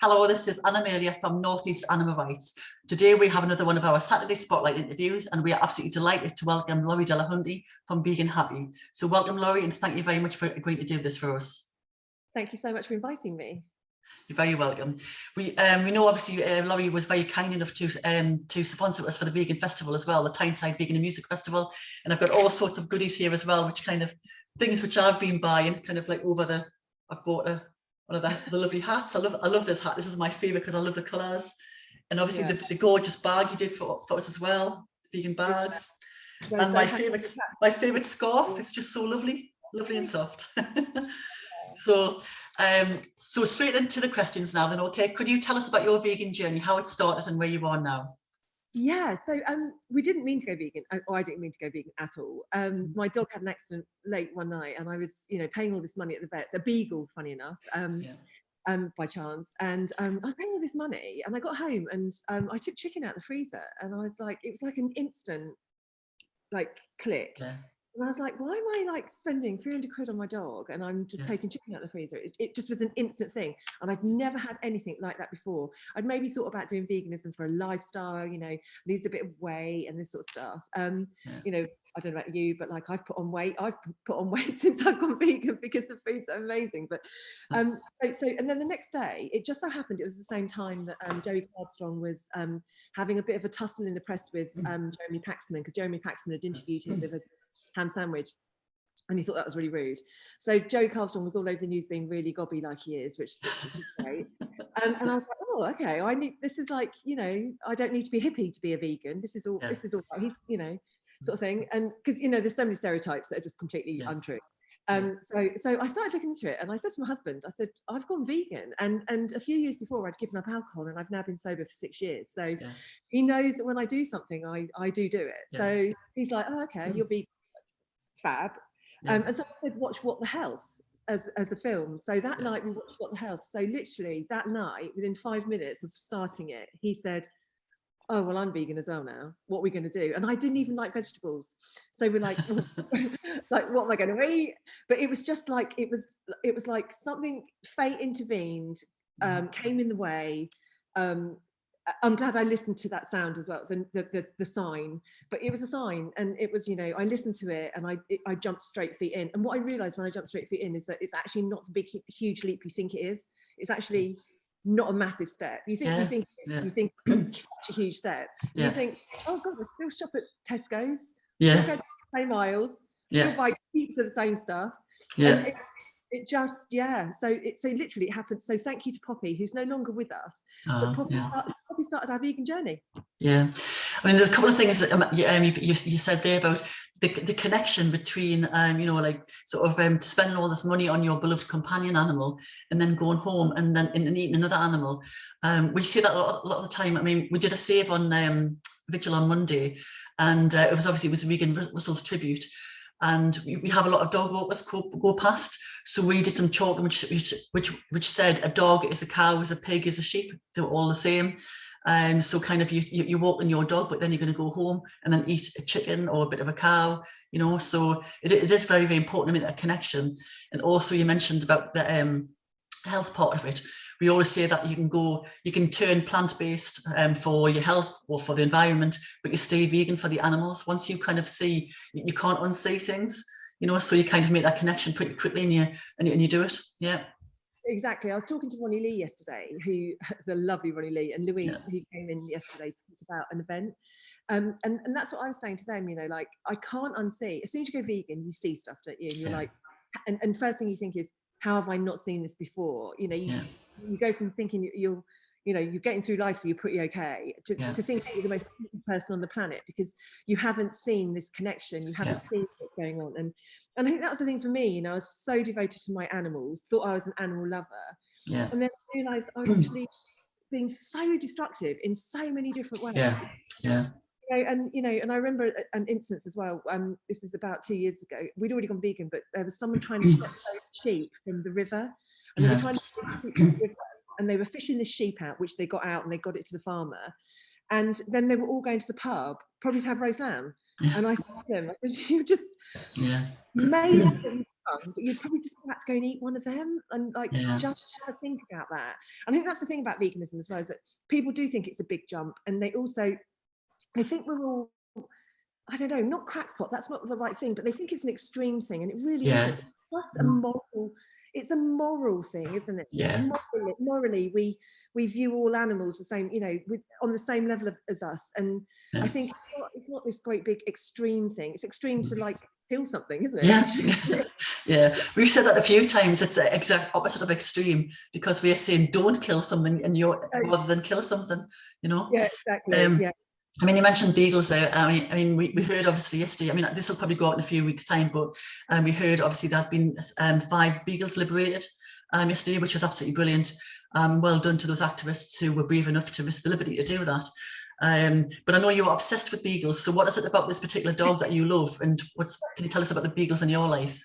Hello, this is Anna Amelia from Northeast Animal Rights. Today we have another one of our Saturday Spotlight interviews, and we are absolutely delighted to welcome Lorri Delahunty from Vegan Happy. So welcome, Lorri, and thank you very much for agreeing to do this for us. Thank you so much for inviting me. You're very welcome. We know obviously Lorri was very kind enough to sponsor us for the Vegan Festival as well, the Tyneside Vegan and Music Festival, and I've got all sorts of goodies here as well, which kind of things which I've been buying, kind of like I've bought one of the lovely hats. I love this hat. This is my favorite because I love the colors, and obviously the gorgeous bag you did for us as well, vegan bags. Yeah. And my favorite scarf. It's just so lovely and soft. So straight into the questions now then. Okay, could you tell us about your vegan journey, how it started and where you are now? Yeah, so we didn't mean to go vegan, or I didn't mean to go vegan at all. My dog had an accident late one night, and I was, paying all this money at the vet. A beagle, funny enough, by chance. And I was paying all this money, and I got home, and I took chicken out of the freezer, and I was like, it was like an instant, click. Yeah. And I was like, why am I spending 300 quid on my dog and I'm just taking chicken out of the freezer? It just was an instant thing. And I'd never had anything like that before. I'd maybe thought about doing veganism for a lifestyle, lose a bit of weight and this sort of stuff. I don't know about you, but I've put on weight. I've put on weight since I've gone vegan because the food's amazing. But and then the next day, it just so happened it was the same time that Joey Cardstrong was having a bit of a tussle in the press with Jeremy Paxman, because Jeremy Paxman had interviewed him with a ham sandwich, and he thought that was really rude. So Joey Cardstrong was all over the news being really gobby like he is, which is great. And I was like, oh, okay, this is I don't need to be hippie to be a vegan. This is all right. He's sort of thing. And because there's so many stereotypes that are just completely untrue. So I started looking into it, and I said to my husband, I said, I've gone vegan, and a few years before I'd given up alcohol, and I've now been sober for 6 years. So he knows that when I do something, I do it. So he's like, oh, okay, you're vegan, fab. And so I said, watch What the Health as a film. So that night we watched What the Health. So literally that night, within 5 minutes of starting it, he said, oh, well, I'm vegan as well now. What are we going to do? And I didn't even like vegetables. So we're like, what am I going to eat? But it was just it was like something, fate intervened, came in the way. I'm glad I listened to that sound as well, the sign. But it was a sign, and it was, I listened to it, and I jumped straight feet in. And what I realized when I jumped straight feet in is that it's actually not the big, huge leap you think it is. It's actually not a massive step. You think it's such a huge step. You think, oh God, I still shop at Tesco's, still go to the same aisles, still buy heaps of the same stuff. And it just so literally it happened. So thank you to Poppy, who's no longer with us. But Poppy started our vegan journey. Yeah, I mean, there's a couple of things that you said there about the connection between spending all this money on your beloved companion animal and then going home and then eating another animal. We see that a lot of the time. I mean, we did a save on Vigil on Monday, and it was Vegan Russell's tribute. And we have a lot of dog walkers go past, so we did some chalk which said a dog is a cow, is a pig, is a sheep. They're all the same. So kind of you're walking your dog, but then you're going to go home and then eat a chicken or a bit of a cow, so it is very, very important to make that connection. And also you mentioned about the health part of it. We always say that you can turn plant-based for your health or for the environment, but you stay vegan for the animals. Once you kind of see, you can't unsee things, so you kind of make that connection pretty quickly, and you do it. Yeah. Exactly. I was talking to Ronnie Lee yesterday, the lovely Ronnie Lee, and Louise, who came in yesterday to talk about an event. And that's what I was saying to them, I can't unsee. As soon as you go vegan, you see stuff, don't you? And you're like, and first thing you think is, how have I not seen this before? You go from thinking you're getting through life, so you're pretty okay, to think that you're the most important person on the planet because you haven't seen this connection, you haven't seen what's going on. And I think that was the thing for me. I was so devoted to my animals, thought I was an animal lover, and then I realised I was actually being so destructive in so many different ways. And I remember an instance as well. This is about 2 years ago. We'd already gone vegan, but there was someone trying to get sheep from the river, and they were trying to get sheep from the river, and they were fishing the sheep out, which they got out, and they got it to the farmer. And then they were all going to the pub, probably to have roast lamb. And I said to them, you just made but you'd probably just have to go and eat one of them, and like just have a think about that. And I think that's the thing about veganism as well, is that people do think it's a big jump, and they think we're all, I don't know, not crackpot, that's not the right thing, but they think it's an extreme thing, and it really isn't. It's just a moral, it's a moral thing, isn't it? Yeah. Morally, we view all animals the same, you know, on the same level as us. And I think it's not this great big extreme thing. It's extreme to like kill something, isn't it? Yeah. Yeah. We've said that a few times. It's the exact opposite of extreme, because we are saying don't kill something, and rather than kill something, you know? Yeah, exactly. Yeah. I mean, you mentioned beagles there. I mean, we heard obviously yesterday. I mean, this will probably go out in a few weeks' time, but we heard obviously there have been 5 beagles liberated yesterday, which was absolutely brilliant. Well done to those activists who were brave enough to risk the liberty to do that. But I know you're obsessed with beagles. So what is it about this particular dog that you love, and can you tell us about the beagles in your life?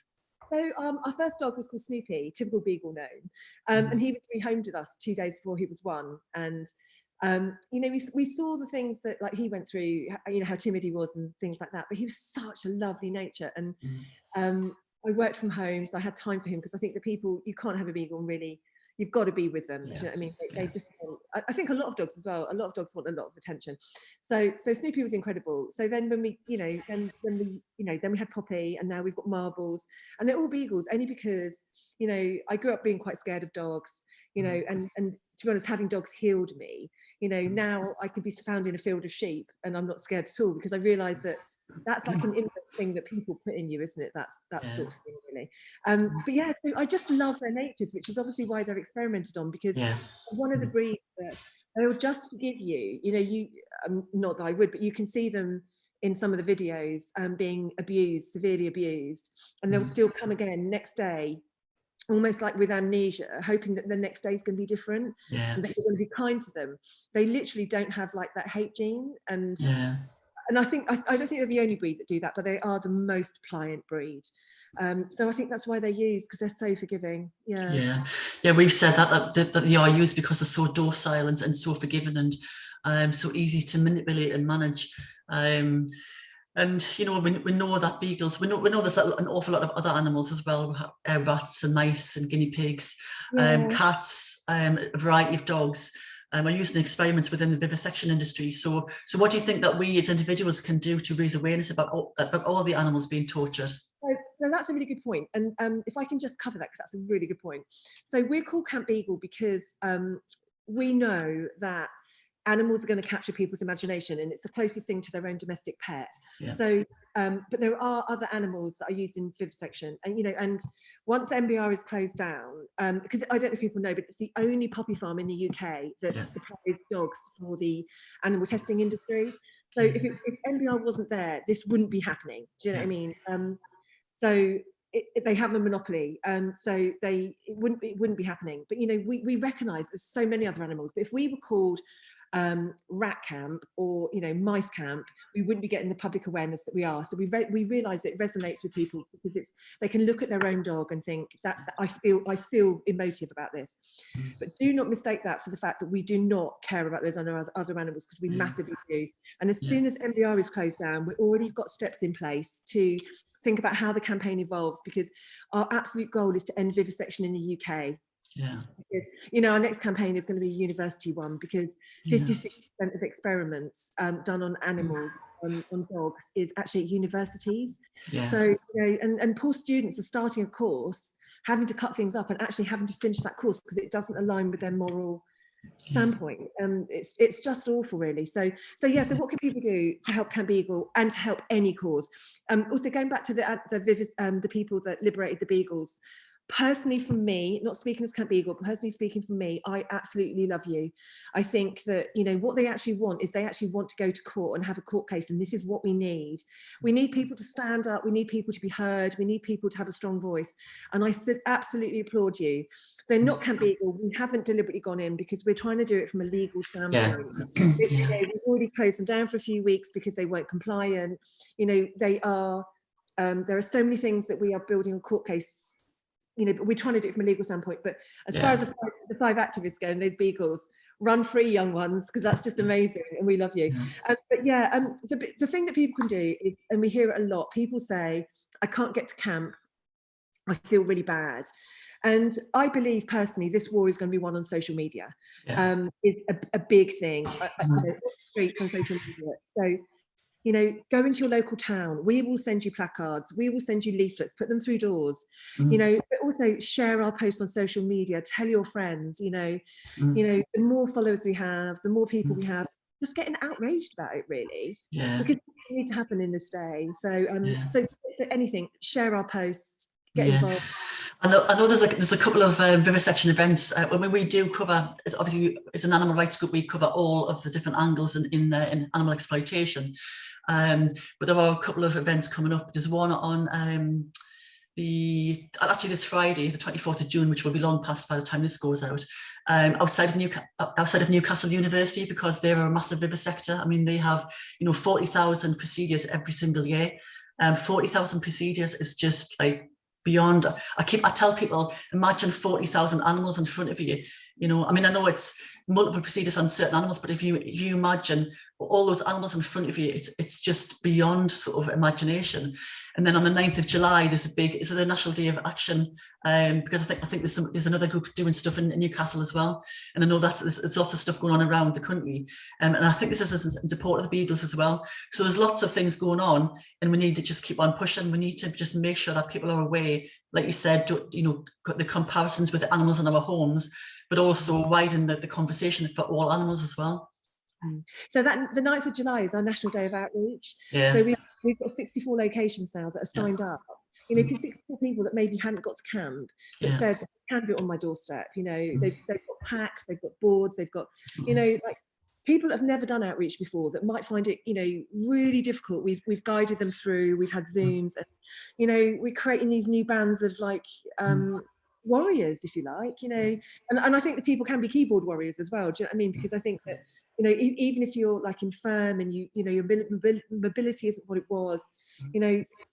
So our first dog was called Snoopy, typical beagle name, and he was rehomed with us 2 days before he was 1. And you know, we saw the things that like he went through, you know, how timid he was and things like that. But he was such a lovely nature, and I worked from home, so I had time for him, because I think the people, you can't have a beagle and really, you've got to be with them. Do you know what I mean? They just want, I think a lot of dogs as well. A lot of dogs want a lot of attention. So Snoopy was incredible. So then when we, you know, then we had Poppy, and now we've got Marbles, and they're all beagles. Only because, you know, I grew up being quite scared of dogs, you know, and to be honest, having dogs healed me. You know, now I can be found in a field of sheep and I'm not scared at all, because I realise that that's like an inner thing that people put in you, isn't it? That's sort of thing, really. But yeah, so I just love their natures, which is obviously why they're experimented on, because one of the breeds that they'll just forgive you. You know, you not that I would, but you can see them in some of the videos being abused, severely abused, and they'll still come again next day, almost like with amnesia, hoping that the next day is going to be different, and that you're going to be kind to them. They literally don't have like that hate gene, and I think I don't think they're the only breed that do that, but they are the most pliant breed. So I think that's why they're used, because they're so forgiving. Yeah, we've said that they are used because they're so docile and so forgiving, and so easy to manipulate and manage. And you know, we know that beagles, we know there's an awful lot of other animals as well, rats and mice and guinea pigs, cats, a variety of dogs are used in experiments within the vivisection industry. So what do you think that we as individuals can do to raise awareness about all the animals being tortured? So that's a really good point. And if I can just cover that, because that's a really good point. So we're called Camp Beagle because we know that animals are going to capture people's imagination, and it's the closest thing to their own domestic pet. So but there are other animals that are used in vivisection, and you know, and once MBR is closed down, because I don't know if people know, but it's the only puppy farm in the UK that supplies dogs for the animal testing industry. So if MBR wasn't there, this wouldn't be happening. Do you know what I mean? So they have a monopoly, so it wouldn't be happening. But you know, we recognise there's so many other animals. But if we were called rat camp or, you know, mice camp, we wouldn't be getting the public awareness that we are. So we realise it resonates with people, because they can look at their own dog and think that I feel emotive about this. But do not mistake that for the fact that we do not care about those other animals, because we massively do. And as soon as MBR is closed down, we've already got steps in place to think about how the campaign evolves, because our absolute goal is to end vivisection in the UK. Because, you know, our next campaign is going to be a university one, because 56% of experiments done on animals, on dogs, is actually at universities. So, you know, and poor students are starting a course, having to cut things up and actually having to finish that course because it doesn't align with their moral standpoint. It's just awful, really. So what can people do to help Camp Beagle and to help any cause? Also, going back to the people that liberated the beagles. Personally, from me, not speaking as Camp Beagle, but personally speaking from me, I absolutely love you. I think that, you know, what they actually want is they actually want to go to court and have a court case, and this is what we need. We need people to stand up. We need people to be heard. We need people to have a strong voice. And I absolutely applaud you. They're not Camp Beagle. We haven't deliberately gone in because we're trying to do it from a legal standpoint. You know, we've already closed them down for a few weeks because they weren't compliant. You know, they are. There are so many things that we are building a court case. You know, but we're trying to do it from a legal standpoint. But as far as the 5 activists go and those beagles, run free, young ones, because that's just amazing, and we love you. But the thing that people can do is, and we hear it a lot, people say, I can't get to camp I feel really bad. And I believe personally, this war is going to be won on social media. Is a big thing. Streets on social media. So, you know, go into your local town. We will send you placards. We will send you leaflets. Put them through doors. You know, but also share our posts on social media. Tell your friends. You know, the more followers we have, the more people we have. Just getting outraged about it, really, because it needs to happen in this day. So, so anything. Share our posts. Get involved. I know there's a couple of vivisection events. When we do cover, obviously it's an animal rights group, we cover all of the different angles in animal exploitation. But there are a couple of events coming up. There's one on actually this Friday, the 24th of June, which will be long past by the time this goes out, outside of Newcastle University, because they're a massive vivisector. I mean, they have 40,000 procedures every single year. 40,000 procedures is just like beyond. I tell people, imagine 40,000 animals in front of you. I mean, I know it's multiple procedures on certain animals, but if you imagine all those animals in front of you, it's just beyond sort of imagination. And then on the 9th of July, it's the National Day of Action, because I think there's another group doing stuff in Newcastle as well. And I know that there's lots of stuff going on around the country. And I think this is in support of the beagles as well. So there's lots of things going on, and we need to just keep on pushing. We need to just make sure that people are aware, like you said, the comparisons with the animals in our homes, but also widen the conversation for all animals as well. So that the 9th of July is our National Day of Outreach. So we've got 64 locations now that are signed up. Because 64 people that maybe hadn't got to camp, that said, I can do it on my doorstep. They've got packs, they've got boards, they've got, like people that have never done outreach before that might find it, really difficult. We've guided them through. We've had Zooms, and we're creating these new bands of like warriors, if you like. And I think that people can be keyboard warriors as well. Do you know what I mean? Because I think that even if you're like infirm and your mobility isn't what it was,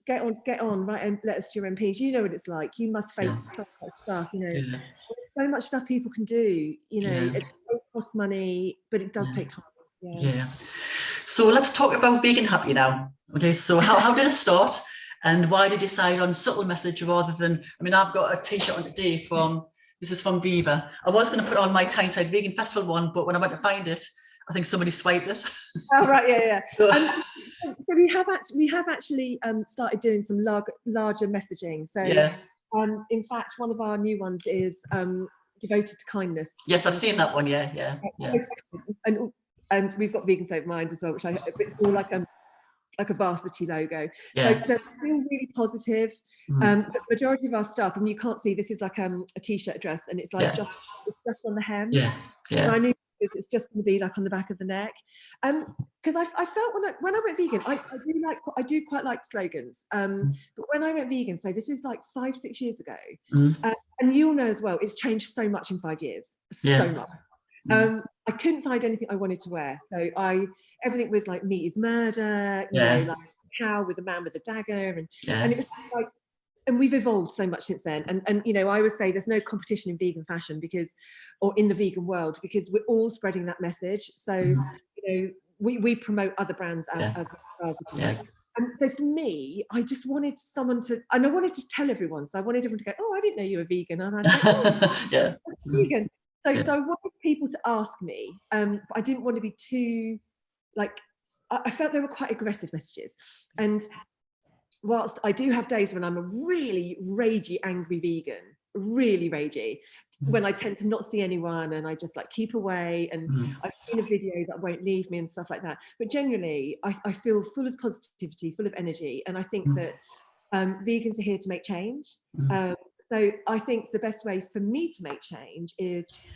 get on, write letters to your MPs. You know what it's like. You must face so much stuff. So much stuff people can do. It costs money, but it does take time. So let's talk about Vegan Happy now. Okay, so how did it start, and why did you decide on subtle message rather than? I mean, I've got a T-shirt on today this is from Viva. I was going to put on my Tyneside Vegan Festival one, but when I went to find it, I think somebody swiped it. Oh right, yeah. So we have actually started doing some larger messaging. So in fact, one of our new ones is devoted to kindness. Yes, I've seen that one. Yeah. And we've got Vegan Soap Mind as well, which it's more like a varsity logo. So they're still really positive. The majority of our stuff, and you can't see, this is like a T-shirt dress, and it's like just on the hem. And I knew it's just going to be like on the back of the neck, because I felt when I went vegan, I do quite like slogans, but when I went vegan, so this is like 5-6 years ago, and you'll know as well, it's changed so much in 5 years, so much. I couldn't find anything I wanted to wear, so everything was like meat is murder, like a cow with a man with a dagger, and it was like. And we've evolved so much since then. And I always say there's no competition in vegan fashion or in the vegan world, because we're all spreading that message. So, we promote other brands as well. And so for me, I just wanted and I wanted to tell everyone. So I wanted everyone to go, oh, I didn't know you were vegan. And I said, oh, vegan. So I wanted people to ask me, but I didn't want to be too, I felt they were quite aggressive messages. And whilst I do have days when I'm a really ragey, angry vegan, really ragey, when I tend to not see anyone and I just keep away, and I've seen a video that won't leave me and stuff like that. But generally, I feel full of positivity, full of energy. And I think that vegans are here to make change. So I think the best way for me to make change is,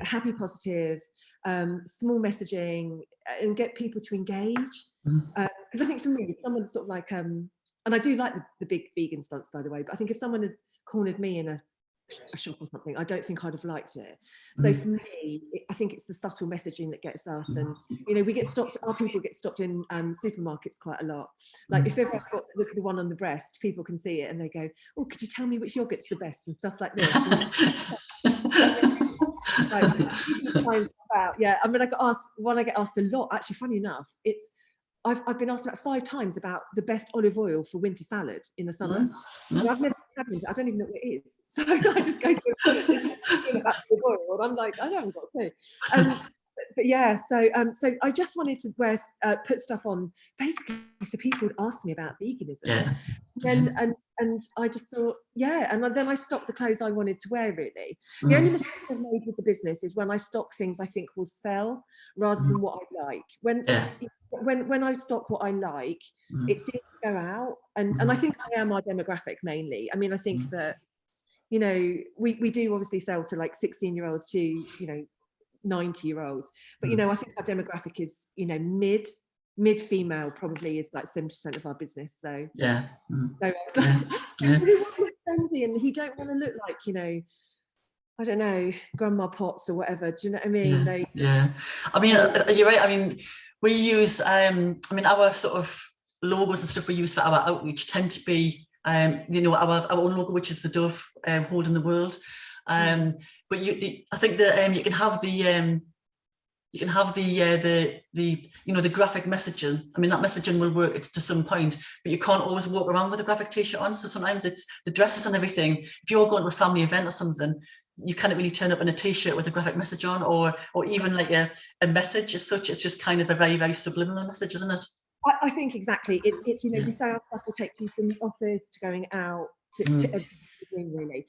happy, positive, small messaging, and get people to engage. Because I think for me, someone sort of like, and I do like the big vegan stunts, by the way, but I think if someone had cornered me in a shop or something, I don't think I'd have liked it. So for me, I think it's the subtle messaging that gets us. And, we get stopped, our people get stopped in supermarkets quite a lot. Like if ever I've got look at the one on the breast, people can see it and they go, oh, could you tell me which yogurt's the best, and stuff like this. I mean, I get asked a lot, actually, funny enough, I've been asked about 5 times about the best olive oil for winter salad in the summer. I've never I don't even know what it is. So I just go through back to the boil, and I'm like, I haven't got a clue. But yeah, so I just wanted to put stuff on basically so people would ask me about veganism. Yeah. And I just thought, yeah, and then I stocked the clothes I wanted to wear, really. The only mistake I've made with the business is when I stock things I think will sell rather than what I like. When I stock what I like, it seems to go out, and I think I am our demographic mainly. I mean, I think that, you know, we do obviously sell to like 16-year-olds to, you know, 90-year-olds, but you know, I think our demographic is, you know, mid female probably is like 70% of our business. So yeah. so I was like, he wants to look trendy and he don't want to look like, you know, I don't know, Grandma Potts or whatever. Do you know what I mean? Yeah. I mean, you're right. I mean, we use I mean, our sort of logos and stuff we use for our outreach tend to be you know, our own logo, which is the dove holding the world. But I think that you can have the you know, the graphic messaging. I mean, that messaging will work to some point, but you can't always walk around with a graphic t-shirt on. So sometimes it's the dresses and everything. If you're going to a family event or something, you can't really turn up in a t-shirt with a graphic message on, or even like a message as such. It's just kind of a very, very subliminal message, isn't it? I think exactly. It's you know, we say our stuff will take you from the office to going out to everything, really.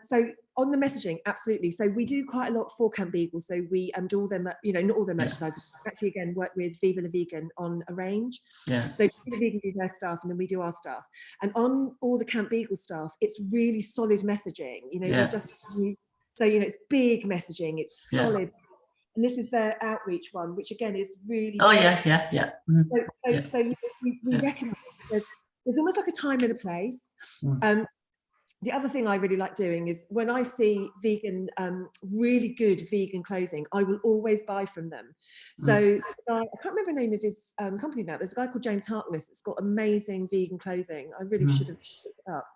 So on the messaging, absolutely. So we do quite a lot for Camp Beagles. So we do all them, you know, not all their merchandise. Actually, again, work with Viva la Vegan on a range. Yeah. So Viva la Vegan do their stuff, and then we do our stuff. And on all the Camp Beagle stuff, it's really solid messaging. You know, so you know, it's big messaging. It's solid. And this is their outreach one, which again is really. Oh yeah. So we recognise there's almost like a time and a place. The other thing I really like doing is when I see vegan, really good vegan clothing, I will always buy from them. So I can't remember the name of his company now. There's a guy called James Harkness. It's got amazing vegan clothing. I really should have looked it up.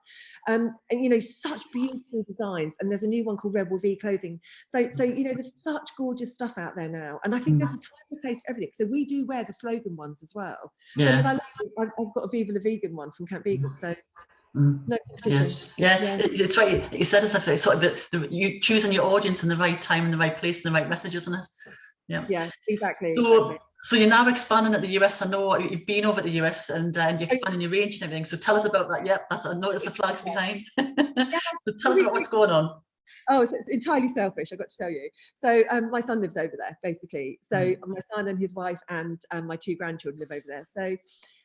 And you know, such beautiful designs. And there's a new one called Rebel V Clothing. So you know, there's such gorgeous stuff out there now. And I think there's a time and place for everything. So we do wear the slogan ones as well. Yeah. So I've got a Viva la Vegan one from Camp Beagle. So. No, it's right. You said it's actually sort of you choosing your audience in the right time, in the right place, in the right message, isn't it? Yeah, exactly. So you're now expanding at the US. I know you've been over the US and you're expanding your range and everything. So tell us about that. Yep, I noticed the flags behind. So tell us about what's going on. Oh, so it's entirely selfish, I've got to tell you. So my son lives over there, basically. So my son and his wife and my 2 grandchildren live over there. So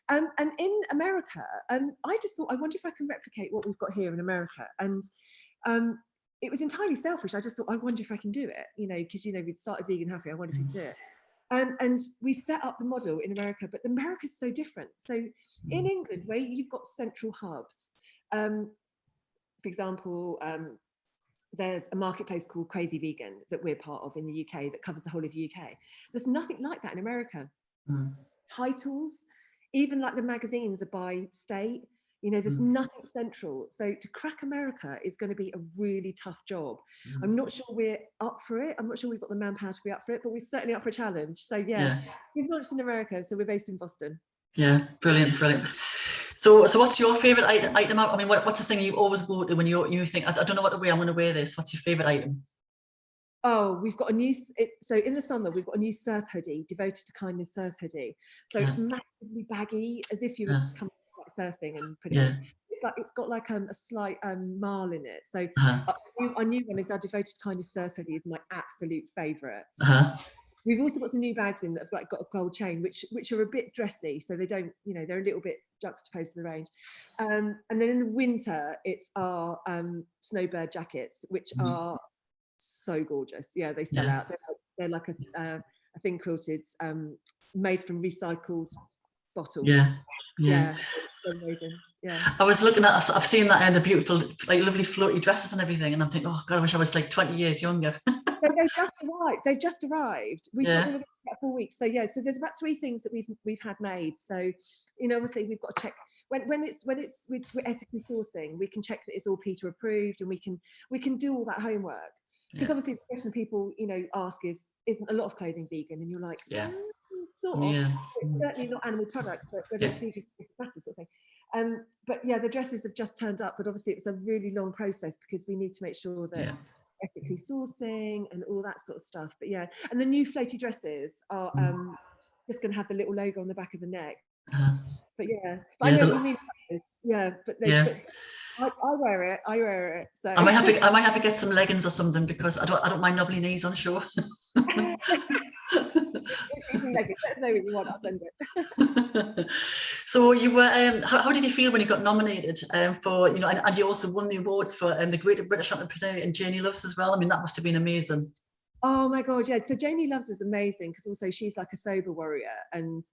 and in America, I just thought, I wonder if I can replicate what we've got here in America. And it was entirely selfish. I just thought, I wonder if I can do it, you know, because, you know, we'd started Vegan Happy. I wonder if we can do it. And we set up the model in America, but America's so different. So in England, where you've got central hubs, for example, there's a marketplace called Crazy Vegan that we're part of in the UK that covers the whole of the UK. There's nothing like that in America. Titles, even like the magazines are by state, you know, there's nothing central. So to crack America is going to be a really tough job. I'm not sure we're up for it. I'm not sure we've got the manpower to be up for it, but we're certainly up for a challenge. So we've launched in America, so we're based in Boston. Yeah, brilliant. So what's your favorite item out? I mean, what's the thing you always go to when you think, I don't know what to wear, I'm going to wear this? What's your favorite item? Oh, we've got a new, so in the summer, we've got a new surf hoodie, Devoted to Kindness surf hoodie. So it's massively baggy, as if you were coming like surfing and putting it. It's got like a slight marl in it. So our new one is our Devoted to Kindness surf hoodie is my absolute favourite. We've also got some new bags in that have like got a gold chain, which are a bit dressy, so they don't, you know, they're a little bit juxtaposed to the range. And then in the winter, it's our snowbird jackets, which are so gorgeous. Yeah, they sell out. They're like a thin quilted, made from recycled bottles. Yeah, amazing. Yeah, I was looking at, I've seen that and the beautiful, like lovely floaty dresses and everything, and I'm thinking, oh God, I wish I was like 20 years younger. So they've just arrived. We've got them about 4 weeks. So so there's about 3 things that we've had made. So, you know, obviously we've got to check when it's we're ethically sourcing, we can check that it's all PETA approved, and we can do all that homework. Because obviously the question people, you know, ask isn't a lot of clothing vegan? And you're like, sort of. It's certainly not animal products, but whether it's vegan, it's massive sort of thing. But yeah, the dresses have just turned up, but obviously it's a really long process because we need to make sure that ethically sourcing and all that sort of stuff. But yeah, and the new floaty dresses are just going to have the little logo on the back of the neck. But yeah, but I know what you mean. Yeah, but I wear it. I wear it. So I might have to get some leggings or something, because I don't mind knobbly knees on show. Let us know what you want. I'll send it. So you were, how did you feel when you got nominated for, you know, and you also won the awards for the Great British Entrepreneur and Janie Loves as well? I mean, that must have been amazing. Oh my God, yeah. So Janie Loves was amazing because also she's like a sober warrior, and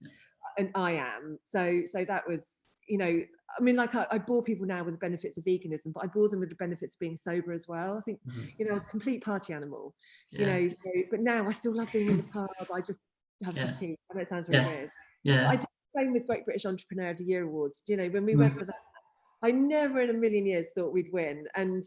I am. So that was, you know, I mean, like I bore people now with the benefits of veganism, but I bore them with the benefits of being sober as well. I think, you know, I was a complete party animal, you know, so, but now I still love being in the pub. I just have a cup of tea. I know it sounds really weird. But I did the same with Great British Entrepreneur of the Year Awards. You know, when we went for that, I never in a million years thought we'd win. And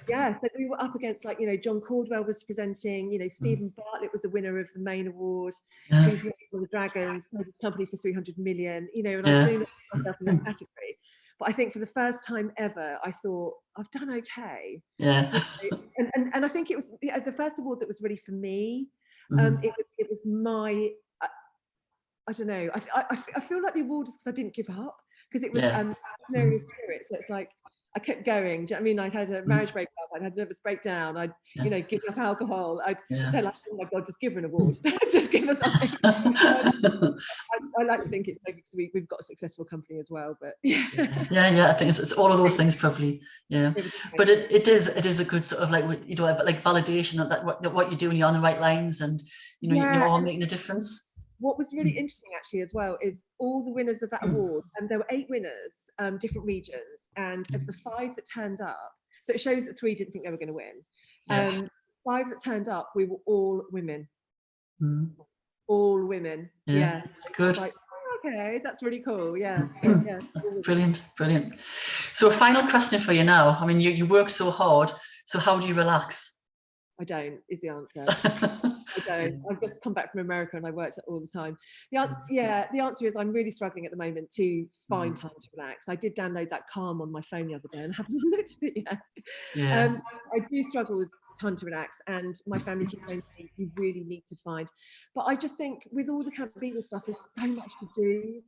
yeah, so we were up against, like, you know, John Caldwell was presenting, you know, Stephen Bartlett was the winner of the main award, who's for the Dragons, sold his company for 300 million, you know, and I was doing myself in that category. But I think for the first time ever, I thought, I've done okay. Yeah. You know, and I think it was the first award that was really for me. It was my, I don't know, I feel like the award is because I didn't give up, because it was entrepreneurial spirit. So it's like, I kept going. Do you know what I mean? I'd had a marriage breakup. I'd had a nervous breakdown. I'd, you know, given up alcohol. They're like, oh my God, just give her an award. Just give us something. I like to think it's maybe because we've got a successful company as well. But yeah. I think it's all of those things probably. Yeah, but it is a good sort of, like, you know, like validation that what you're doing, you're on the right lines, and you know, you're all making a difference. What was really interesting actually as well is all the winners of that award, and there were 8 winners, different regions, and of the 5 that turned up, so it shows that 3 didn't think they were going to win. 5 that turned up, we were all women. All women. Yeah. Good. Like, okay, that's really cool. Yeah. Brilliant. So a final question for you now. I mean, you work so hard, so how do you relax? I don't, is the answer. I don't. I've just come back from America and I worked all the time. The answer is I'm really struggling at the moment to find time to relax. I did download that Calm on my phone the other day and haven't looked at it yet. I do struggle with time to relax, and my family keep saying to me, you really need to find. But I just think with all the Camp Vegan stuff, there's so much to do.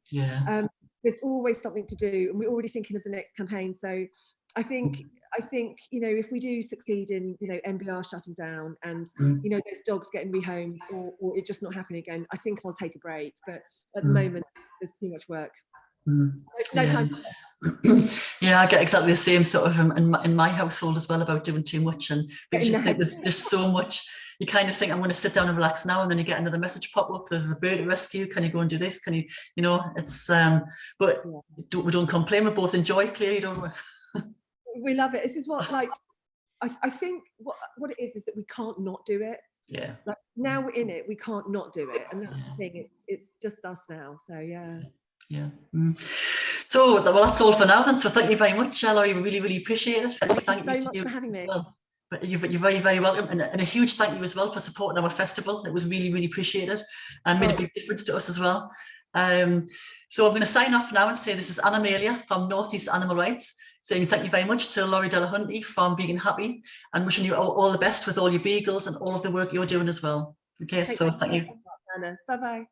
There's always something to do, and we're already thinking of the next campaign. So I think, you know, if we do succeed in, you know, MBR shutting down and, you know, those dogs getting rehomed, or it just not happening again, I think I'll take a break. But at the moment, there's too much work. No time. Yeah, I get exactly the same sort of in my household as well, about doing too much, and because you think there's just so much. You kind of think, I'm going to sit down and relax now, and then you get another message pop up. There's a bird at rescue. Can you go and do this? Can you, you know, it's but we don't complain. We both enjoy it, clearly, don't we? We love it. This is what, like, I think what it is that we can't not do it. Yeah. Like, now we're in it, we can't not do it, and that's the thing. It's just us now. So yeah. So well, that's all for now then. So thank you very much, Lorri. We really appreciate it. Thank you so much for having me. Well, but you're very welcome, and a huge thank you as well for supporting our festival. It was really appreciated and made a big difference to us as well. So I'm going to sign off now and say this is Anna Amelia from Northeast Animal Rights, saying thank you very much to Lorri Delahunty from Vegan Happy, and wishing you all the best with all your beagles and all of the work you're doing as well. Okay, so thank you. Anna. Bye-bye.